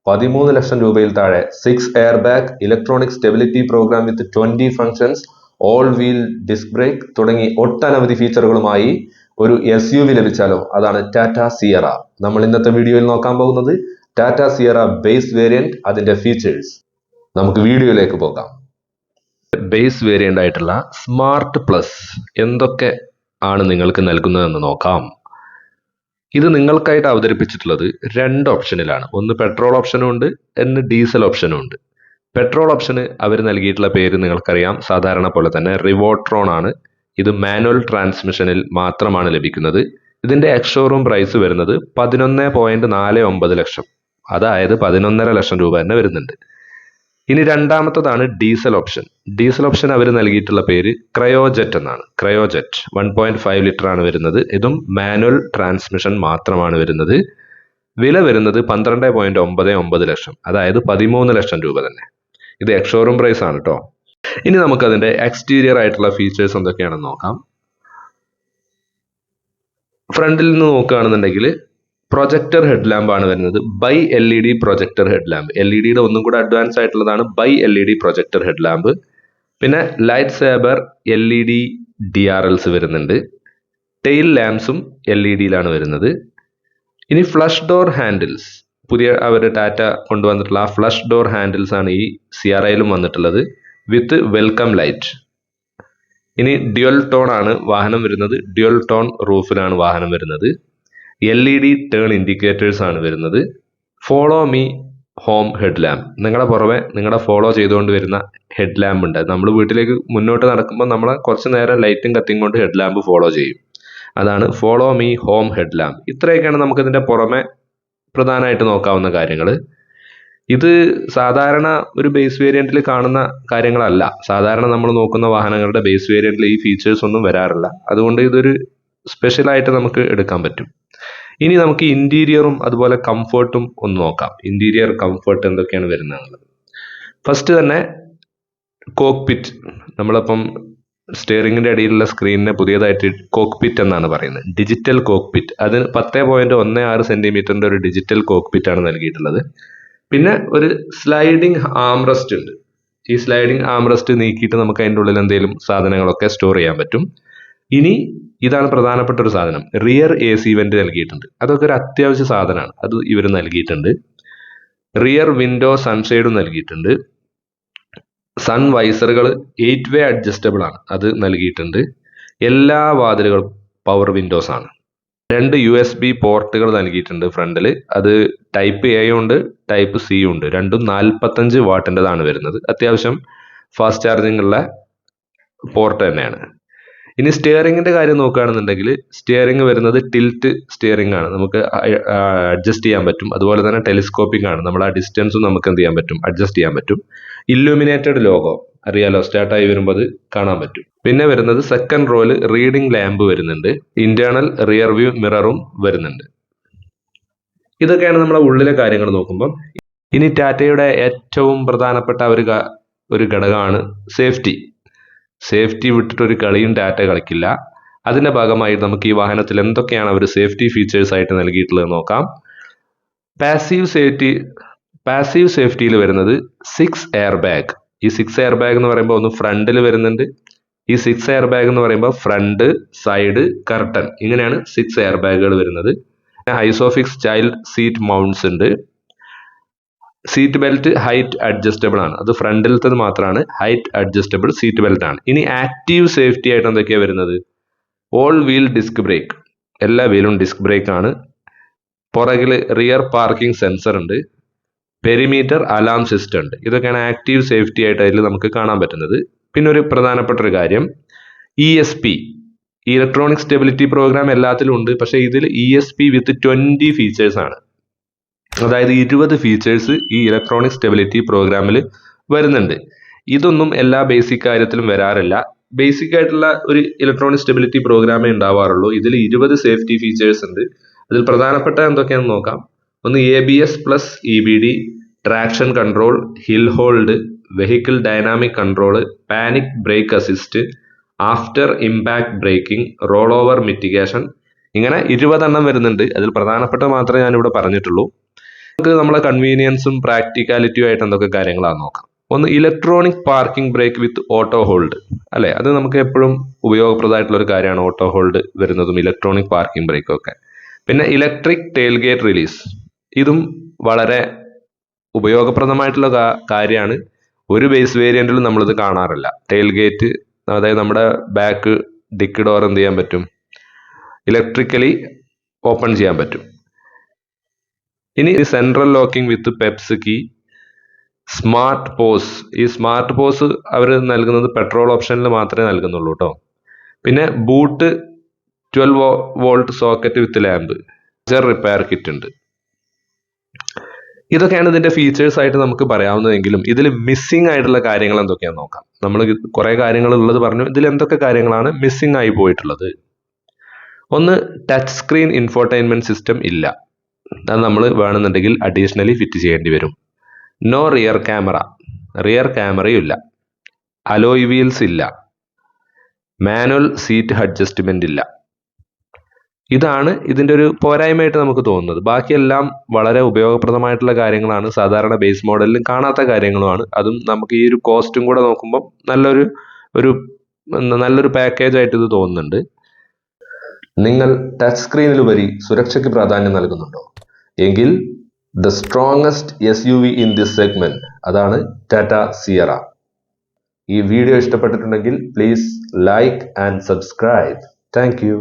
13 ലക്ഷം രൂപയിൽ താഴെ 6 airbag, electronic stability programme with 20 functions, all wheel disc brake തുടങ്ങി ഒട്ടനവധി ഫീച്ചറുകളുമായി ഒരു SUV ലഭിച്ചാലോ? അതാണ് ടാറ്റ സിയറ. നമ്മൾ ഇന്നത്തെ വീഡിയോയിൽ നോക്കാൻ പോകുന്നത് ടാറ്റ സിയറ ബേസ് വേരിയന്റ്, അതിന്റെ ഫീച്ചേഴ്സ്. നമുക്ക് വീഡിയോയിലേക്ക് പോകാം. ബേസ് വേരിയന്റ് ആയിട്ടുള്ള സ്മാർട്ട് പ്ലസ് എന്തൊക്കെ ആണ് നിങ്ങൾക്ക് നൽകുന്നതെന്ന് നോക്കാം. ഇത് നിങ്ങൾക്കായിട്ട് അവതരിപ്പിച്ചിട്ടുള്ളത് 2 ഓപ്ഷനിലാണ്. ഒന്ന് പെട്രോൾ ഓപ്ഷനും ഉണ്ട്, ഒന്ന് ഡീസൽ ഓപ്ഷനും ഉണ്ട്. പെട്രോൾ ഓപ്ഷന് അവർ നൽകിയിട്ടുള്ള പേര് നിങ്ങൾക്കറിയാം, സാധാരണ പോലെ തന്നെ റിവോട്രോൺ ആണ്. ഇത് മാനുവൽ ട്രാൻസ്മിഷനിൽ മാത്രമാണ് ലഭിക്കുന്നത്. ഇതിന്റെ എക്സ്-ഷോറൂം പ്രൈസ് വരുന്നത് 11.49 ലക്ഷം, അതായത് 11.5 ലക്ഷം രൂപ തന്നെ വരുന്നുണ്ട്. ഇനി രണ്ടാമത്തതാണ് ഡീസൽ ഓപ്ഷൻ. ഡീസൽ ഓപ്ഷൻ അവർ നൽകിയിട്ടുള്ള പേര് ക്രയോജെറ്റ് എന്നാണ്. ക്രയോജെറ്റ് 1.5 ലിറ്റർ ആണ് വരുന്നത്. ഇതും മാനുവൽ ട്രാൻസ്മിഷൻ മാത്രമാണ് വരുന്നത്. വില വരുന്നത് 12.99 ലക്ഷം, അതായത് 13 ലക്ഷം രൂപ തന്നെ. ഇത് എക്സ്-ഷോറൂം പ്രൈസ് ആണ് കേട്ടോ. ഇനി നമുക്കതിന്റെ എക്സ്റ്റീരിയർ ആയിട്ടുള്ള ഫീച്ചേഴ്സ് എന്തൊക്കെയാണെന്ന് നോക്കാം. ഫ്രണ്ടിൽ നിന്ന് നോക്കുകയാണെന്നുണ്ടെങ്കിൽ പ്രൊജക്ടർ ഹെഡ് ലാമ്പ് ആണ് വരുന്നത്. Bi LED projector head lamp. LED ഒന്നും കൂടെ അഡ്വാൻസ് ആയിട്ടുള്ളതാണ് bi LED projector head lamp. പിന്നെ ലൈറ്റ് സേബർ LED DRLs വരുന്നുണ്ട്. ടെയിൽ ലാംപ്സും LED-യിലാണ് വരുന്നത്. ഇനി ഫ്ലഷ് ഡോർ ഹാൻഡിൽസ്, പുതിയ അവർ ടാറ്റ കൊണ്ടുവന്നിട്ടുള്ള ആ ഫ്ലഷ് ഡോർ ഹാൻഡിൽസ് ആണ് ഈ സിയറയിലും വന്നിട്ടുള്ളത്, വിത്ത് വെൽക്കം ലൈറ്റ്. ഇനി ഡ്യുവൽ ടോൺ ആണ് വാഹനം വരുന്നത്. ഡ്യുവൽ ടോൺ റൂഫിലാണ് വാഹനം വരുന്നത്. LED ടേൺ ഇൻഡിക്കേറ്റേഴ്സ് ആണ് വരുന്നത്. Follow me home head lamp. നിങ്ങളുടെ പുറമെ നിങ്ങളെ ഫോളോ ചെയ്തുകൊണ്ട് വരുന്ന ഹെഡ് ലാമ്പ് ഉണ്ട്. നമ്മൾ വീട്ടിലേക്ക് മുന്നോട്ട് നടക്കുമ്പോൾ നമ്മളെ കുറച്ച് നേരം ലൈറ്റും കത്തിയും കൊണ്ട് ഹെഡ് ലാമ്പ് ഫോളോ ചെയ്യും. അതാണ് follow me home head lamp. ഇത്രയൊക്കെയാണ് നമുക്കിതിന്റെ പുറമെ പ്രധാനമായിട്ട് നോക്കാവുന്ന കാര്യങ്ങൾ. ഇത് സാധാരണ ഒരു ബേസ് വേരിയന്റിൽ കാണുന്ന കാര്യങ്ങളല്ല. സാധാരണ നമ്മൾ നോക്കുന്ന വാഹനങ്ങളുടെ ബേസ് വേരിയന്റിൽ ഈ ഫീച്ചേഴ്സ് ഒന്നും വരാറില്ല. അതുകൊണ്ട് ഇതൊരു സ്പെഷ്യലായിട്ട് നമുക്ക് എടുക്കാൻ പറ്റും. ഇനി നമുക്ക് ഇന്റീരിയറും അതുപോലെ കംഫർട്ടും ഒന്ന് നോക്കാം. ഇന്റീരിയർ കംഫർട്ട് എന്തൊക്കെയാണ് വരുന്നത്. ഫസ്റ്റ് തന്നെ കോക്പിറ്റ്. നമ്മളിപ്പം സ്റ്റിയറിംഗിന്റെ അടിയിലുള്ള സ്ക്രീനിനെ പുതിയതായിട്ട് കോക്പിറ്റ് എന്നാണ് പറയുന്നത്. Digital cockpit. അതിന് 10.16 സെന്റിമീറ്ററിന്റെ ഒരു ഡിജിറ്റൽ കോക്പിറ്റ് ആണ് നൽകിയിട്ടുള്ളത്. പിന്നെ ഒരു സ്ലൈഡിംഗ് ആംറസ്റ്റ് ഉണ്ട്. ഈ സ്ലൈഡിംഗ് ആംറസ്റ്റ് നീക്കിയിട്ട് നമുക്ക് അതിൻ്റെ ഉള്ളിൽ എന്തെങ്കിലും സാധനങ്ങളൊക്കെ സ്റ്റോർ ചെയ്യാൻ പറ്റും. ഇനി ഇതാണ് പ്രധാനപ്പെട്ട ഒരു സാധനം, റിയർ AC വെന്റ് നൽകിയിട്ടുണ്ട്. അതൊക്കെ ഒരു അത്യാവശ്യ സാധനമാണ്, അത് ഇവർ നൽകിയിട്ടുണ്ട്. റിയർ വിൻഡോ സൺഷെയ്ഡും നൽകിയിട്ടുണ്ട്. സൺ വൈസറുകൾ 8-way അഡ്ജസ്റ്റബിൾ ആണ്, അത് നൽകിയിട്ടുണ്ട്. എല്ലാ വാതിലുകളും പവർ വിൻഡോസ് ആണ്. 2 USB പോർട്ടുകൾ നൽകിയിട്ടുണ്ട് ഫ്രണ്ടിൽ. അത് ടൈപ്പ് A ഉണ്ട്, ടൈപ്പ് C ഉണ്ട്. രണ്ടും 45 വാട്ടിൻ്റെതാണ് വരുന്നത്. അത്യാവശ്യം ഫാസ്റ്റ് ചാർജിങ് ഉള്ള പോർട്ട് തന്നെയാണ്. ഇനി സ്റ്റിയറിംഗിന്റെ കാര്യം നോക്കുകയാണെന്നുണ്ടെങ്കിൽ സ്റ്റിയറിംഗ് വരുന്നത് ടിൽറ്റ് സ്റ്റിയറിംഗ് ആണ്. നമുക്ക് അഡ്ജസ്റ്റ് ചെയ്യാൻ പറ്റും. അതുപോലെ തന്നെ ടെലിസ്കോപ്പിക് ആണ്. നമ്മൾ ആ ഡിസ്റ്റൻസും നമുക്ക് എന്ത് ചെയ്യാൻ പറ്റും, അഡ്ജസ്റ്റ് ചെയ്യാൻ പറ്റും. ഇല്ലുമിനേറ്റഡ് ലോഗോ അറിയാലോ, സ്റ്റാർട്ടായി വരുമ്പോൾ അത് കാണാൻ പറ്റും. പിന്നെ വരുന്നത് സെക്കൻഡ് റോയിൽ റീഡിംഗ് ലാമ്പ് വരുന്നുണ്ട്. ഇന്റേണൽ റിയർ വ്യൂ മിററും വരുന്നുണ്ട്. ഇതൊക്കെയാണ് നമ്മുടെ ഉള്ളിലെ കാര്യങ്ങൾ നോക്കുമ്പോൾ. ഇനി ടാറ്റയുടെ ഏറ്റവും പ്രധാനപ്പെട്ട ഒരു ഘടകമാണ് സേഫ്റ്റി. സേഫ്റ്റി വിട്ടിട്ടൊരു കളിയും ടാറ്റ കളിക്കില്ല. അതിന്റെ ഭാഗമായി നമുക്ക് ഈ വാഹനത്തിൽ എന്തൊക്കെയാണ് അവർ സേഫ്റ്റി ഫീച്ചേഴ്സ് ആയിട്ട് നൽകിയിട്ടുള്ളത് നോക്കാം. പാസീവ് സേഫ്റ്റിയിൽ വരുന്നത് 6 എയർ ബാഗ്. ഈ 6 എയർ ബാഗ് എന്ന് പറയുമ്പോൾ ഒന്ന് ഫ്രണ്ടിൽ വരുന്നുണ്ട്. ഈ 6 എയർ ബാഗ് എന്ന് പറയുമ്പോൾ ഫ്രണ്ട്, സൈഡ്, കർട്ടൻ, ഇങ്ങനെയാണ് 6 എയർ ബാഗുകൾ വരുന്നത്. ഐസോഫിക്സ് ചൈൽഡ് സീറ്റ് മൗണ്ട്സ് ഉണ്ട്. സീറ്റ് ബെൽറ്റ് ഹൈറ്റ് അഡ്ജസ്റ്റബിൾ ആണ്. അത് ഫ്രണ്ടിലത്തത് മാത്രമാണ് ഹൈറ്റ് അഡ്ജസ്റ്റബിൾ സീറ്റ് ബെൽറ്റ് ആണ്. ഇനി ആക്റ്റീവ് സേഫ്റ്റി ആയിട്ട് എന്തൊക്കെയാണ് വരുന്നത്, ഓൾ വീൽ ഡിസ്ക് ബ്രേക്ക്. എല്ലാ വീലും ഡിസ്ക് ബ്രേക്ക് ആണ്. പുറകിൽ റിയർ പാർക്കിംഗ് സെൻസർ ഉണ്ട്. പെരിമീറ്റർ അലാം സിസ്റ്റം ഉണ്ട്. ഇതൊക്കെയാണ് ആക്റ്റീവ് സേഫ്റ്റി ആയിട്ട് അതിൽ നമുക്ക് കാണാൻ പറ്റുന്നത്. പിന്നെ ഒരു പ്രധാനപ്പെട്ട ഒരു കാര്യം ESP, ഇലക്ട്രോണിക് സ്റ്റെബിലിറ്റി പ്രോഗ്രാം എല്ലാത്തിലും ഉണ്ട്. പക്ഷേ ഇതിൽ ESP വിത്ത് 20 ഫീച്ചേഴ്സ് ആണ്. അതായത് 20 ഫീച്ചേഴ്സ് ഈ ഇലക്ട്രോണിക് സ്റ്റെബിലിറ്റി പ്രോഗ്രാമിൽ വരുന്നുണ്ട്. ഇതൊന്നും എല്ലാ ബേസിക് കാര്യത്തിലും വരാറില്ല. ബേസിക് ആയിട്ടുള്ള ഒരു ഇലക്ട്രോണിക് സ്റ്റെബിലിറ്റി പ്രോഗ്രാമേ ഉണ്ടാവാറുള്ളൂ. ഇതിൽ 20 സേഫ്റ്റി ഫീച്ചേഴ്സ് ഉണ്ട്. അതിൽ പ്രധാനപ്പെട്ട എന്തൊക്കെയാണെന്ന് നോക്കാം. ഒന്ന് ABS plus EBD, traction control, hill hold, vehicle dynamic control, panic brake assist, after impact braking, roll over mitigation, ഇങ്ങനെ 20 എണ്ണം വരുന്നുണ്ട്. അതിൽ പ്രധാനപ്പെട്ട മാത്രമേ ഞാനിവിടെ പറഞ്ഞിട്ടുള്ളൂ. നമുക്ക് നമ്മളെ കൺവീനിയൻസും പ്രാക്ടിക്കാലിറ്റിയും ആയിട്ട് എന്തൊക്കെ കാര്യങ്ങളാണ് നോക്കാം. ഒന്ന്, ഇലക്ട്രോണിക് പാർക്കിംഗ് ബ്രേക്ക് വിത്ത് ഓട്ടോ ഹോൾഡ്, അല്ലെ? അത് നമുക്ക് എപ്പോഴും ഉപയോഗപ്രദമായിട്ടുള്ള ഒരു കാര്യമാണ്, ഓട്ടോ ഹോൾഡ് വരുന്നതും ഇലക്ട്രോണിക് പാർക്കിംഗ് ബ്രേക്കും ഒക്കെ. പിന്നെ ഇലക്ട്രിക് ടെയിൽ ഗേറ്റ് റിലീസ്, ഇതും വളരെ ഉപയോഗപ്രദമായിട്ടുള്ള കാര്യമാണ്. ഒരു ബേസ് വേരിയന്റിലും നമ്മളിത് കാണാറില്ല. ടെയിൽ ഗേറ്റ്, അതായത് നമ്മുടെ ബാക്ക് ഡിക്ക് ഡോർ എന്ത് ചെയ്യാൻ പറ്റും, ഇലക്ട്രിക്കലി ഓപ്പൺ ചെയ്യാൻ പറ്റും. ഇനി സെൻട്രൽ ലോക്കിംഗ് വിത്ത് പെപ്സ് കീ, സ്മാർട്ട് പോസ്. ഈ സ്മാർട്ട് പോസ് അവർ നൽകുന്നത് പെട്രോൾ ഓപ്ഷനിൽ മാത്രമേ നൽകുന്നുള്ളൂ കേട്ടോ. പിന്നെ ബൂട്ട് 12 വോൾട്ട് സോക്കറ്റ് വിത്ത് ലാമ്പ്, റിപ്പയർ കിറ്റ് ഉണ്ട്. ഇതൊക്കെയാണ് ഇതിന്റെ ഫീച്ചേഴ്സ് ആയിട്ട് നമുക്ക് പറയാവുന്നതെങ്കിലും ഇതിൽ മിസ്സിംഗ് ആയിട്ടുള്ള കാര്യങ്ങൾ എന്തൊക്കെയാണെന്ന് നോക്കാം. നമ്മൾ കുറെ കാര്യങ്ങൾ ഉള്ളത് പറഞ്ഞു, ഇതിൽ എന്തൊക്കെ കാര്യങ്ങളാണ് മിസ്സിംഗ് ആയി പോയിട്ടുള്ളത്? ഒന്ന്, ടച്ച് സ്ക്രീൻ ഇൻഫോർടൈൻമെന്റ് സിസ്റ്റം ഇല്ല. അത് നമ്മൾ വേണമെന്നുണ്ടെങ്കിൽ അഡീഷണലി ഫിറ്റ് ചെയ്യേണ്ടി വരും. നോ റിയർ ക്യാമറ, റിയർ ക്യാമറയും ഇല്ല. അലോയ് വീൽസ് ഇല്ല. മാനുവൽ സീറ്റ് അഡ്ജസ്റ്റ്മെന്റ് ഇല്ല. ഇതാണ് ഇതിന്റെ ഒരു പോരായ്മയായിട്ട് നമുക്ക് തോന്നുന്നത്. ബാക്കിയെല്ലാം വളരെ ഉപയോഗപ്രദമായിട്ടുള്ള കാര്യങ്ങളാണ്, സാധാരണ ബേസ് മോഡലിൽ കാണാത്ത കാര്യങ്ങളുമാണ്. അതും നമുക്ക് ഈ ഒരു കോസ്റ്റും കൂടെ നോക്കുമ്പോൾ നല്ലൊരു പാക്കേജ് ആയിട്ട് ഇത് തോന്നുന്നുണ്ട്. നിങ്ങൾ ടച്ച് സ്ക്രീനിലുപരി സുരക്ഷയ്ക്ക് പ്രാധാന്യം നൽകുന്നുണ്ടോ? എങ്കിൽ the strongest SUV in this segment, അതാണ് ടാറ്റ സിയറ. ഈ വീഡിയോ ഇഷ്ടപ്പെട്ടിട്ടുണ്ടെങ്കിൽ please like and subscribe. Thank you.